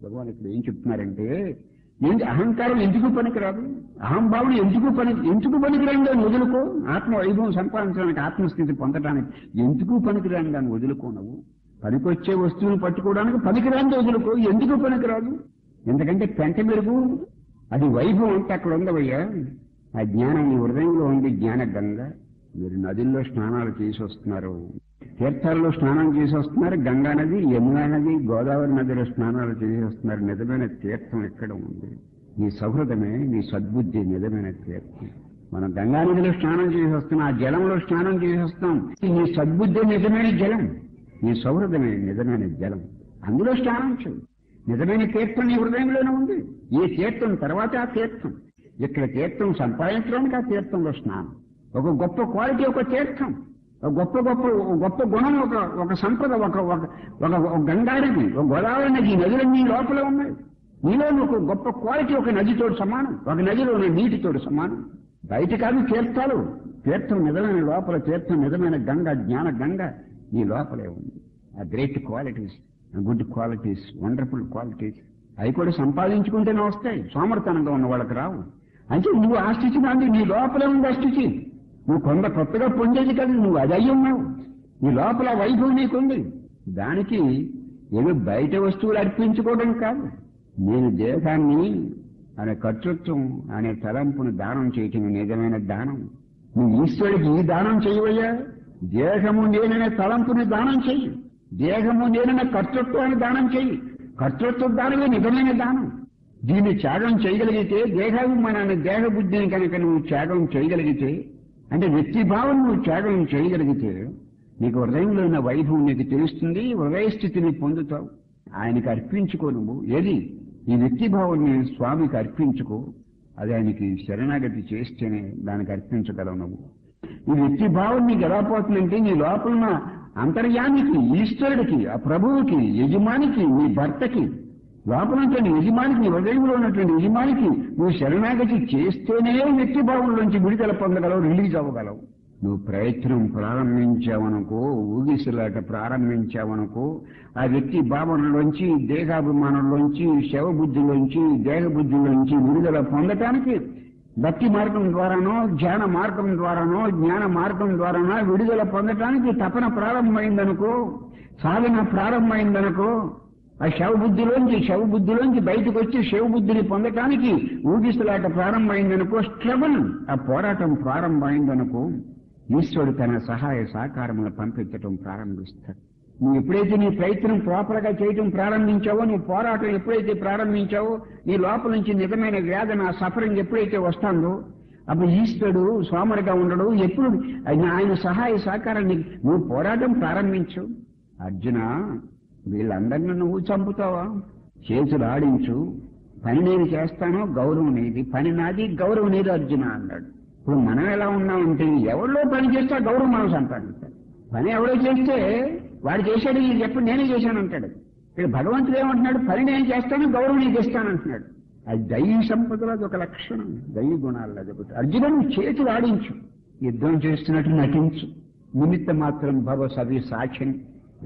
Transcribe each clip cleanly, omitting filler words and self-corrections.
భగవాన్ ఇక్కడ ఏం చెప్తున్నారంటే, ఏంటి అహంకారం ఎందుకు పనికిరాదు, అహంభావన ఎందుకు పనికిరాని దాన్ని వదులుకో, ఆత్మ వైభవం సంపాదించడానికి, ఆత్మస్థితి పొందడానికి ఎందుకు పనికిరాని దాన్ని వదులుకో. నువ్వు పనికొచ్చే వస్తువుని పట్టుకోవడానికి పనికిరాని వదులుకో. ఎందుకు పనికిరాదు? ఎందుకంటే పెంట మెరుగు అది వైభవం అంతా అక్కడ ఉందవయ్యా. ఆ జ్ఞానం ఈ హృదయంలో ఉంది, జ్ఞాన గంగ. మీరు నదుల్లో స్నానాలు చేసి వస్తున్నారు, తీర్థాల్లో స్నానం చేసి వస్తున్నారు, గంగా నది, యమునా నది, గోదావరి నదిలో స్నానాలు చేసి వస్తున్నారు. నిజమైన తీర్థం ఎక్కడ ఉంది? నీ సౌహృదమే, నీ సద్బుద్ధి నిజమైన తీర్థం. మనం గంగా నదిలో స్నానం చేసి వస్తున్నాం, ఆ జలంలో స్నానం చేసి వస్తాం. నీ సద్బుద్ధి నిజమైన జలం, నీ సౌహృదమే నిజమైన జలం. అందులో స్నానం చేయి. నిజమైన తీర్థం నీ హృదయంలోనే ఉంది. ఈ తీర్థం తర్వాత ఆ తీర్థం. ఇక్కడ తీర్థం సంపాదించడానికి ఆ తీర్థంలో స్నానం. ఒక గొప్ప క్వాలిటీ, ఒక తీర్థం, ఒక గొప్ప గుణం, ఒక సంపద, ఒక గంగానది, ఒక గోదావరి నది, నదులన్నీ లోపల ఉన్నాయి. నీలో ఒక గొప్ప క్వాలిటీ, ఒక నదితోడు సమానం, ఒక నదిలో ఉన్న నీటితోడు సమానం. బయట కాదు తీర్థాలు. తీర్థం నిజమైన లోపల, తీర్థం నిజమైన గంగ, జ్ఞాన గంగ నీ లోపలే ఉంది. ఆ great qualities, good qualities, wonderful qualities, అవి కూడా సంపాదించుకుంటేనే వస్తాయి. సోమర్థనంగా ఉన్న వాళ్ళకి రావు. అంటే నువ్వు ఆ స్థితి నాది, నీ లోపలే ఉంది ఆ స్థితి. నువ్వు కొత్తగా పొందేది కదా, నువ్వు అది అయ్యి ఉన్నావు. నీ లోపల వైభవం నీకుంది. దానికి ఏదో బయట వస్తువులు అర్పించుకోవడం కాదు. నేను దేహాన్ని అనే కర్తృత్వం అనే తలంపును దానం చేయటం నిజమైన దానం. నువ్వు ఈశ్వరుడికి ఈ దానం చేయవయ్యా. దేహము నేననే తలంపుని దానం చెయ్యి. దేహము నేననే కర్తృత్వాన్ని దానం చెయ్యి. కర్తృత్వ దానమే నిజమైన దానం. దీన్ని త్యాగం చేయగలిగితే, దేహాభిమానాన్ని, దేహబుద్ధిని కనుక నువ్వు త్యాగం చేయగలిగితే, అంటే వ్యక్తిభావం నువ్వు త్యాగం చేయగలిగితే, నీకు హృదయంలో ఉన్న వైభవం నీకు తెలుస్తుంది. హృదయ స్థితిని పొందుతావు. ఆయనకి అర్పించుకో. నువ్వు ఏది ఈ వ్యక్తిభావాన్ని స్వామికి అర్పించుకో. అది ఆయనకి శరణాగతి చేస్తేనే దానికి అర్పించగలవు. నువ్వు ఈ వ్యక్తిభావం నీకు ఎలా పోతుందంటే, నీ లోపల ఉన్న అంతర్యానికి, ఈశ్వరుడికి, ఆ ప్రభువుకి, యజమానికి, నీ భర్తకి, లోపల ఉన్నటువంటి యజమానికి, నీ హృదయంలో ఉన్నటువంటి యజమానికి నువ్వు శరణాగతి చేస్తేనే వ్యక్తిభావంలోంచి విడుదల పొందగలవు, రిలీజ్ అవ్వగలవు. నువ్వు ప్రయత్నం ప్రారంభించావనుకో, ఊగిసలాట ప్రారంభించావనుకో, ఆ వ్యక్తి భావనలోంచి, దేహాభిమానంలోంచి, శవబుద్ధిలోంచి, దేహబుద్ధిలోంచి విడుదల పొందటానికి భక్తి మార్గం ద్వారానో, ధ్యాన మార్గం ద్వారానో, జ్ఞాన మార్గం ద్వారానో విడుదల పొందటానికి తపన ప్రారంభమైందనుకో, సాధన ప్రారంభమైందనుకో, ఆ శవబుద్ధిలోంచి బయటకు వచ్చి శవబుద్ధిని పొందటానికి ఊగిసలాట ప్రారంభమైందనుకో, స్ట్రగుల్, ఆ పోరాటం ప్రారంభమైందనుకో, ఈశ్వరుడు తన సహాయ సహకారములను పంపించటం ప్రారంభిస్తాడు. నువ్వు ఎప్పుడైతే నీ ప్రయత్నం ప్రాపర్గా చేయటం ప్రారంభించావో, నువ్వు పోరాటం ఎప్పుడైతే ప్రారంభించావో, నీ లోపల నుంచి నిజమైన వేదన, సఫరింగ్ ఎప్పుడైతే వస్తుందో, అప్పుడు ఈశ్వరుడు సోమరిగా ఉండడు. ఎప్పుడు ఆయన సహాయ సహకారాన్ని నువ్వు పోరాటం ప్రారంభించు. అర్జున, వీళ్ళందరినీ నువ్వు చంపుతావా? చేతులు ఆడించు. పని నేను చేస్తానో, గౌరవం నీది. పని నాది, గౌరవం నీది అర్జున అన్నాడు. ఇప్పుడు మనం ఎలా ఉన్నామంటే, ఎవరిలో పని చేస్తే ఆ గౌరవం మనం సంపాదించాలి. పని ఎవరో చేస్తే వాడు చేశాడు, ఇది ఎప్పుడు నేనే చేశాను అంటాడు. ఇక్కడ భగవంతుడు ఏమంటున్నాడు? పని నేను చేస్తాను, గౌరవం నీకు ఇస్తానంటున్నాడు. అది దైవీ సంపదలో అది ఒక లక్షణం, దైవీ గుణాల్లో అది ఒకటి. అర్జునుడు చేతులు ఆడించు, యుద్ధం చేస్తున్నట్టు నటించు. నిమిత్త మాత్రం భవ సవి సాక్షిని.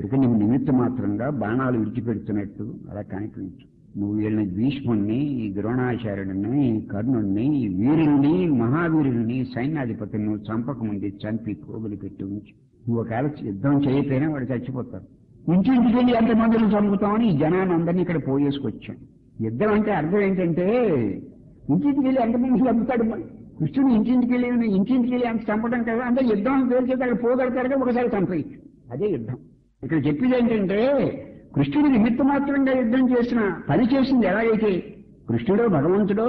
ఇక నువ్వు నిమిత్త మాత్రంగా బాణాలు విడిచిపెడుతున్నట్టు అలా కనిపించు. నువ్వు వీళ్ళ భీష్ముణ్ణి, ద్రోణాచార్యుడిని, కర్ణుణ్ణి, వీరుల్ని, మహావీరుల్ని, సైన్యాధిపతిని నువ్వు చంపకముందు చంపి కోగులు పెట్టి ఉంచు. నువ్వు ఒకవేళ యుద్ధం చేయకపోయినా వాడు చచ్చిపోతాడు. ఇంటింటికి వెళ్ళి ఎంతమందిని చంపుతామని ఈ జనాన్ని అందరినీ ఇక్కడ పోయేసుకొచ్చాం. యుద్ధం అంటే అర్థం ఏంటంటే, ఇంటింటికి వెళ్ళి ఎంతమంది చంపుతాడు. కృష్ణుడు ఇంటింటికి వెళ్ళి అంత చంపడం కదా. అంటే యుద్ధం పేరు చేస్తే అక్కడ పోగలుగుతారుగా, ఒకసారి చంపేయచ్చు. అదే యుద్ధం. ఇక్కడ చెప్పేది ఏంటంటే, కృష్ణుడు నిమిత్త మాత్రంగా యుద్ధం చేసిన పని చేసింది ఎలాగైతే కృష్ణుడో భగవంతుడో,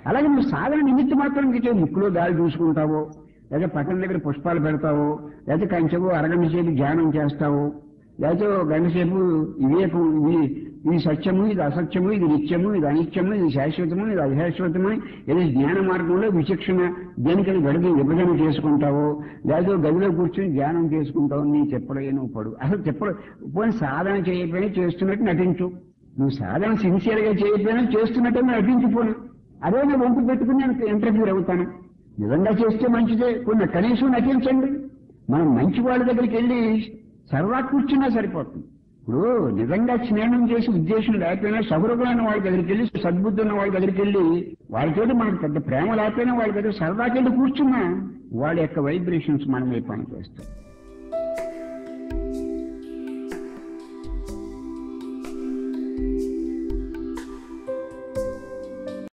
అలాగే నువ్వు సాధన నిమిత్త మాత్రంగా ముక్కులో గాలి చూసుకుంటావో, లేదా పక్కన దగ్గర పుష్పాలు పెడతావో, లేదా కంచెపు అరగంట సేపు ధ్యానం చేస్తావో, లేకపోతే గంట సేపు వివేకం, ఇది సత్యము, ఇది అసత్యము, ఇది నిత్యము, ఇది అనిత్యము, ఇది శాశ్వతము, ఇది అశాశ్వతము, ఇది జ్ఞాన మార్గంలో విచక్షణ దేనికని విభజన చేసుకుంటావో, లేకపోతే గదిలో కూర్చొని ధ్యానం చేసుకుంటావు. నీ చెప్పడే నువ్వు పడు. అసలు పోనీ సాధన చేయకపోయినా చేస్తున్నట్టు నటించు. నువ్వు సాధన సిన్సియర్గా చేయకపోయినా చేస్తున్నట్టు నటించిపోను. అదే నేను వంపు పెట్టుకుని నేను ఇంటర్వ్యూ అవుతాను. నిజంగా చేస్తే మంచిదే, కొన్ని కనీసం నటించండి. మనం మంచి వాళ్ళ దగ్గరికి వెళ్ళి సరదా కూర్చున్నా సరిపోతుంది. ఇప్పుడు నిజంగా స్నేహం చేసి ఉద్దేశం లేకపోయినా సహృదమైన వాళ్ళ దగ్గరికి వెళ్ళి సద్బుద్ధి ఉన్న వాళ్ళ దగ్గరికి వెళ్ళి వాళ్ళతో మనకు పెద్ద ప్రేమ లేకపోయినా వాళ్ళ దగ్గర సరదాకి వెళ్ళి కూర్చున్నా వాళ్ళ యొక్క వైబ్రేషన్స్ మన మీద పనిచేస్తాయి.